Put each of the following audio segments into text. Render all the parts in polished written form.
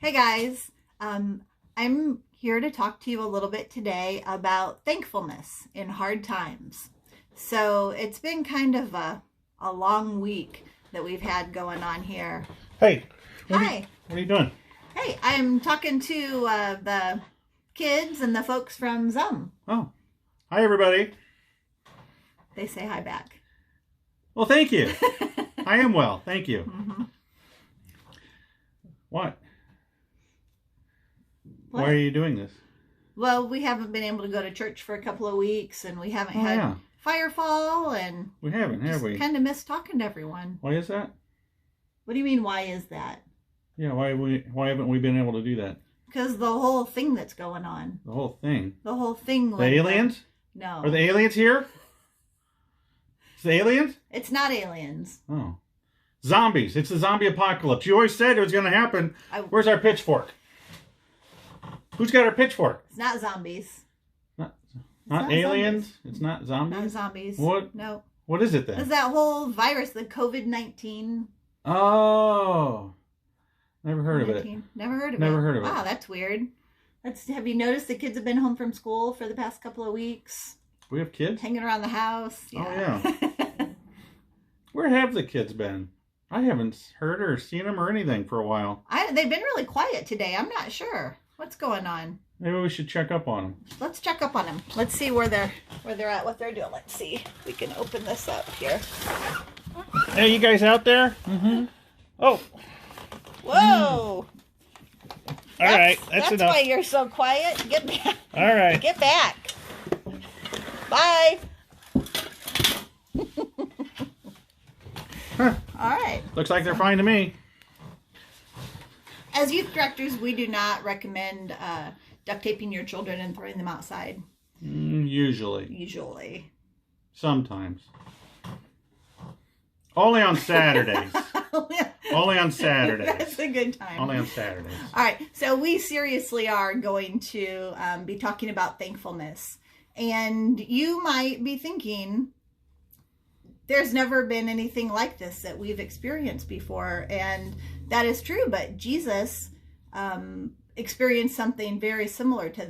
Hey guys, I'm here to talk to you a little bit today about thankfulness in hard times. So it's been kind of a long week that we've had going on here. Hey. Hi. What are you doing? Hey, I'm talking to the kids and the folks from Zum. Oh. Hi, everybody. They say hi back. Well, thank you. I am well. Thank you. Mm-hmm. What? Why are you doing this? Well, we haven't been able to go to church for a couple of weeks, and we haven't had Firefall, and we haven't, have we? Kind of missed talking to everyone. Why is that? What do you mean? Why is that? Yeah, why haven't we been able to do that? Because the whole thing that's going on. The whole thing. The whole thing. The aliens? No. Are the aliens here? It's the aliens? It's not aliens. Oh. Zombies. It's the zombie apocalypse. You always said it was going to happen. Where's our pitchfork? Who's got our pitchfork? It's not zombies. Not aliens? Zombies. It's not zombies? Not zombies. What? No. What is it then? It's that whole virus, the COVID-19. Oh. Never heard of it. Never heard of it. Never heard of it. Wow, that's weird. Have you noticed the kids have been home from school for the past couple of weeks? We have kids? Hanging around the house. Yeah. Oh, yeah. Where have the kids been? I haven't heard or seen them or anything for a while. They've been really quiet today. I'm not sure what's going on. Maybe we should check up on them. Let's check up on them. Let's see where they're at, what they're doing. Let's see. We can open this up here. Hey, you guys out there? Mm-hmm. Oh. Whoa. All right. That's enough. Why you're so quiet. Get back. All right. Get back. Bye. Huh. All right. Looks like they're fine to me. As youth directors, we do not recommend duct taping your children and throwing them outside. Usually. Sometimes. Only on Saturdays. Only on Saturdays. That's a good time. Only on Saturdays. All right. So we seriously are going to be talking about thankfulness. And you might be thinking, there's never been anything like this that we've experienced before. And that is true. But Jesus experienced something very similar to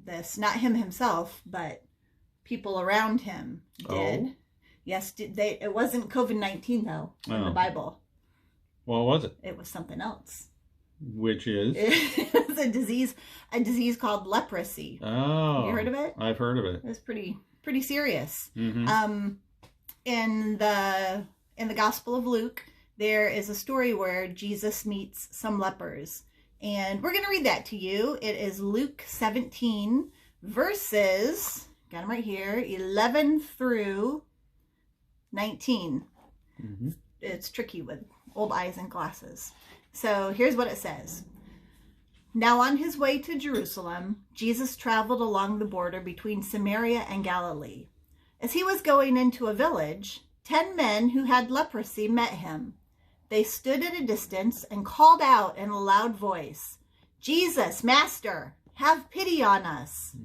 this. Not him himself, but people around him did. Oh. Yes, it wasn't COVID-19, though, in the Bible. What was it? It was something else. Which is? It was a disease called leprosy. Oh. You heard of it? I've heard of it. It was pretty serious. Mm-hmm. In the Gospel of Luke, there is a story where Jesus meets some lepers. And we're going to read that to you. It is Luke 17, verses, got them right here, 11 through 19. Mm-hmm. It's tricky with old eyes and glasses. So here's what it says. Now on his way to Jerusalem, Jesus traveled along the border between Samaria and Galilee. As he was going into a village, 10 men who had leprosy met him. They stood at a distance and called out in a loud voice, "Jesus, Master, have pity on us."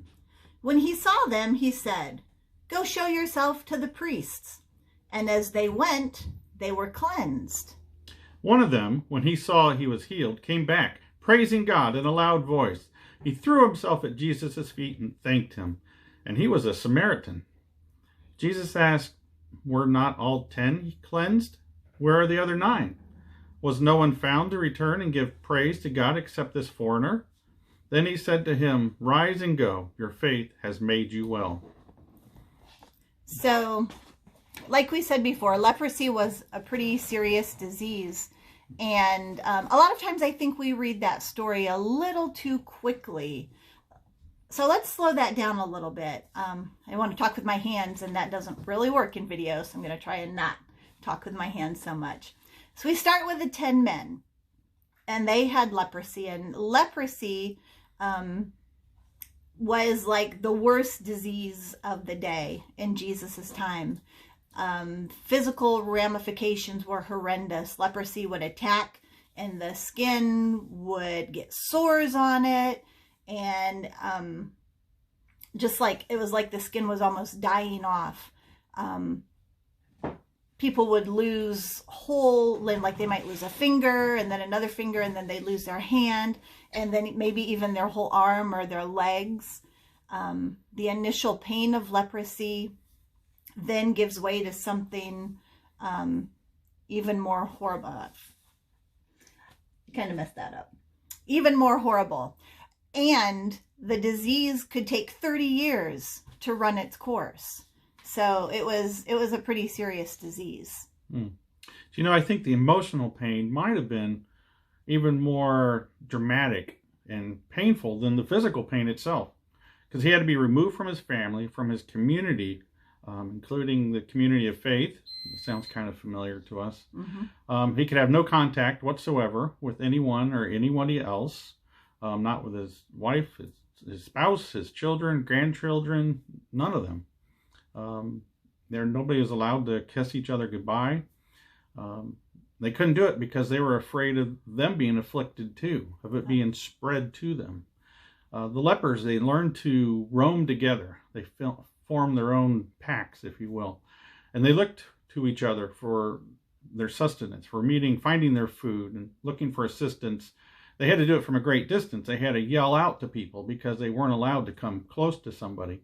When he saw them, he said, "Go show yourself to the priests." And as they went, they were cleansed. One of them, when he saw he was healed, came back, praising God in a loud voice. He threw himself at Jesus' feet and thanked him. And he was a Samaritan. Jesus asked, "Were not all 10 cleansed? Where are the other 9? Was no one found to return and give praise to God except this foreigner?" Then he said to him, "Rise and go. Your faith has made you well." So, like we said before, leprosy was a pretty serious disease. And a lot of times I think we read that story a little too quickly. So let's slow that down a little bit. I want to talk with my hands, and that doesn't really work in video, so I'm going to try and not talk with my hands so much. So we start with the 10 men, and they had leprosy. And leprosy was like the worst disease of the day in Jesus's time. Physical ramifications were horrendous. Leprosy would attack, and the skin would get sores on it. And just like, it was like the skin was almost dying off. people would lose whole limb, like they might lose a finger and then another finger, and then they lose their hand, and then maybe even their whole arm or their legs. The initial pain of leprosy then gives way to something even more horrible. Kind of messed that up. Even more horrible. And the disease could take 30 years to run its course. So it was a pretty serious disease. I think the emotional pain might have been even more dramatic and painful than the physical pain itself, because he had to be removed from his family, from his community, including the community of faith. It sounds kind of familiar to us. He could have no contact whatsoever with anyone or anybody else, not with his wife, his spouse, his children, grandchildren, none of them. Nobody was allowed to kiss each other goodbye. They couldn't do it because they were afraid of them being afflicted too, of it being spread to them. The lepers, they learned to roam together. They formed their own packs, if you will. And they looked to each other for their sustenance, for finding their food and looking for assistance. They had to do it from a great distance. They had to yell out to people because they weren't allowed to come close to somebody,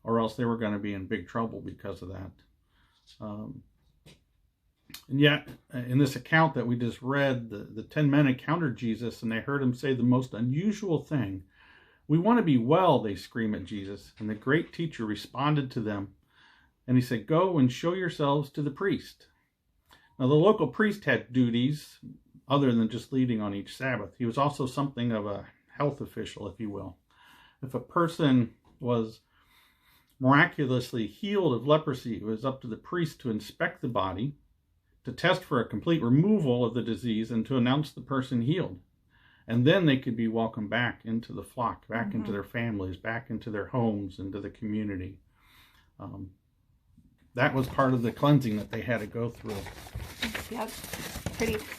or else they were going to be in big trouble because of that. And yet, in this account that we just read, the 10 men encountered Jesus, and they heard him say the most unusual thing. "We want to be well," they scream at Jesus. And the great teacher responded to them, and he said, "Go and show yourselves to the priest." Now, the local priest had duties other than just leading on each Sabbath. He was also something of a health official, if you will. If a person was miraculously healed of leprosy, it was up to the priest to inspect the body, to test for a complete removal of the disease, and to announce the person healed. And then they could be welcomed back into the flock, back into their families, back into their homes, into the community. That was part of the cleansing that they had to go through. Yep.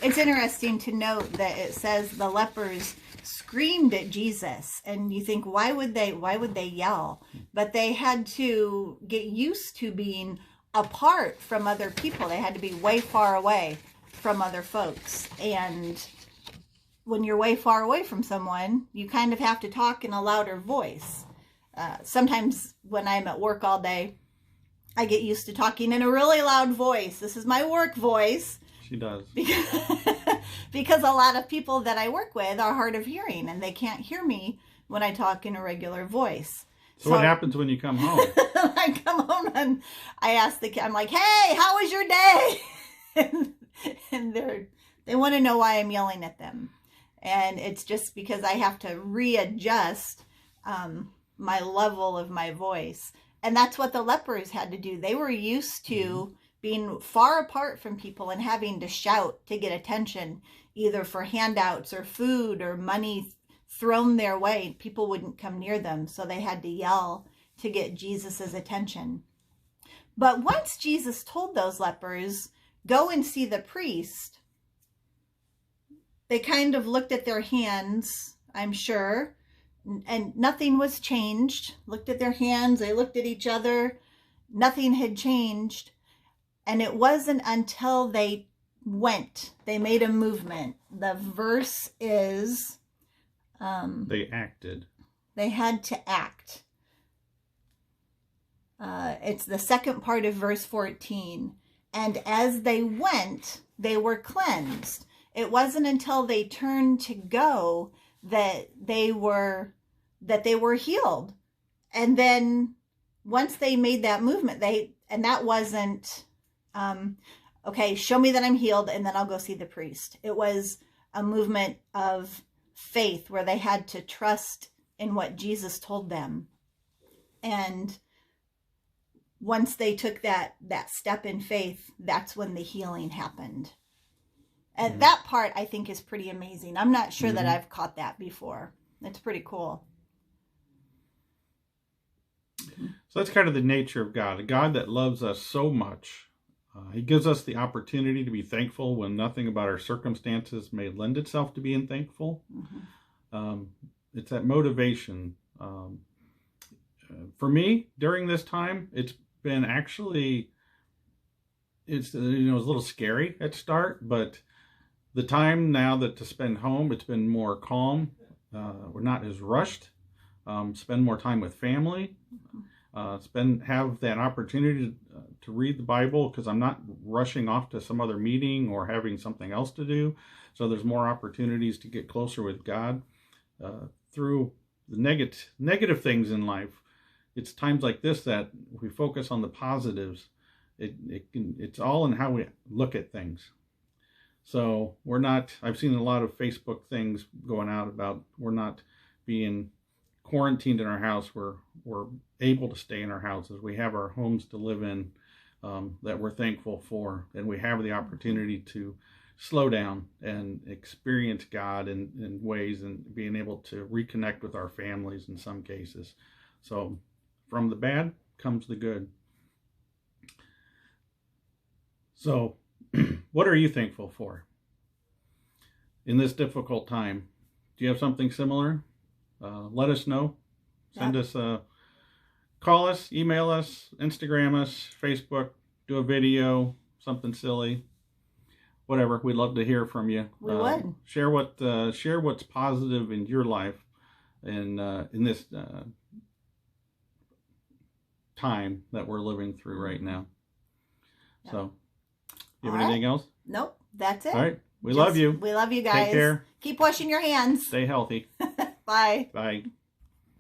It's interesting to note that it says the lepers screamed at Jesus, and you think, why would they yell? But they had to get used to being apart from other people. They had to be way far away from other folks. And when you're way far away from someone, you kind of have to talk in a louder voice. Sometimes when I'm at work all day, I get used to talking in a really loud voice. This is my work voice. She does. Because a lot of people that I work with are hard of hearing, and they can't hear me when I talk in a regular voice. So what happens when you come home? I come home and I ask I'm like, "Hey, how was your day?" and they want to know why I'm yelling at them. And it's just because I have to readjust my level of my voice. And that's what the lepers had to do. They were used to being far apart from people and having to shout to get attention, either for handouts or food or money thrown their way. People wouldn't come near them, so they had to yell to get Jesus's attention. But once Jesus told those lepers, "Go and see the priest," they kind of looked at their hands, I'm sure, and nothing was changed. Looked at their hands, they looked at each other, nothing had changed. And it wasn't until they went, they made a movement. The verse is... they acted. They had to act. It's the second part of verse 14. And as they went, they were cleansed. It wasn't until they turned to go that they were healed. And then once they made that movement, and that wasn't, okay, show me that I'm healed and then I'll go see the priest. It was a movement of faith where they had to trust in what Jesus told them. And once they took that step in faith, that's when the healing happened. And that part, I think, is pretty amazing. I'm not sure that I've caught that before. It's pretty cool. So that's kind of the nature of God, a God that loves us so much. He gives us the opportunity to be thankful when nothing about our circumstances may lend itself to being thankful. It's that motivation. For me, during this time, it's been actually it's a little scary at start, but the time now that to spend home, it's been more calm. We're not as rushed. Spend more time with family. Have that opportunity to read the Bible, because I'm not rushing off to some other meeting or having something else to do. So there's more opportunities to get closer with God through the negative things in life. It's times like this that we focus on the positives. It's all in how we look at things. So we're not, I've seen a lot of Facebook things going out about we're not being quarantined in our house. We're able to stay in our houses. We have our homes to live in that we're thankful for. And we have the opportunity to slow down and experience God in ways, and being able to reconnect with our families in some cases. So from the bad comes the good. So what are you thankful for in this difficult time? Do you have something similar? Let us know. Send us call us, email us, Instagram us, Facebook, do a video, something silly, whatever. We'd love to hear from you. We would. Share what's positive in your life, and in this time that we're living through right now. Yeah. So, you have anything else? Nope, that's it. All right. We love you. We love you guys. Take care. Keep washing your hands. Stay healthy. Bye. Bye.